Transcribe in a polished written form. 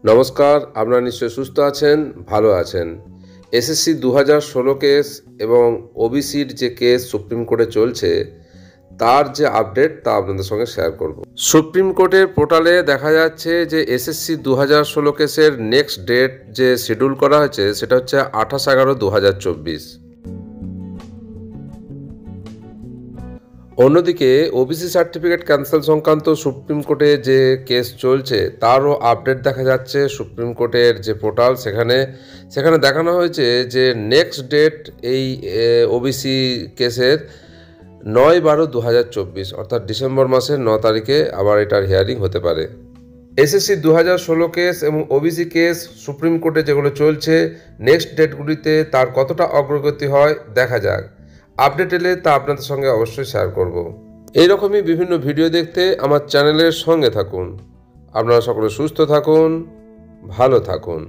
নমস্কার, আপনারা নিশ্চয়ই সুস্থ আছেন, ভালো আছেন। এসএসসি 2016 কেস এবং ওবিসির যে কেস সুপ্রিম কোর্টে চলছে তার যে আপডেট তা আপনাদের সঙ্গে শেয়ার করব। সুপ্রিম কোর্টের পোর্টালে দেখা যাচ্ছে যে এসএসসি 2016 কেসের নেক্সট ডেট যে শিডিউল করা হয়েছে সেটা হচ্ছে 28/11/2024। অন্যদিকে ওবিসি সার্টিফিকেট ক্যান্সেল সংক্রান্ত সুপ্রিম কোর্টে যে কেস চলছে তারও আপডেট দেখা যাচ্ছে সুপ্রিম কোর্টের যে পোর্টাল সেখানে দেখানো হয়েছে যে নেক্সট ডেট এই ওবিসি কেসের 9/12/2024 অর্থাৎ ডিসেম্বর মাসের 9 তারিখে আবার এটার হিয়ারিং হতে পারে। এসএসসি 2016 কেস এবং ওবিসি কেস সুপ্রিম কোর্টে যেগুলো চলছে নেক্সট ডেটগুলিতে তার কতটা অগ্রগতি হয় দেখা যাক। আপডেট এলে তা আপনাদের সঙ্গে অবশ্যই শেয়ার করব। এইরকমই বিভিন্ন ভিডিও দেখতে আমার চ্যানেলের সঙ্গে থাকুন। আপনারা সকলে সুস্থ থাকুন, ভালো থাকুন।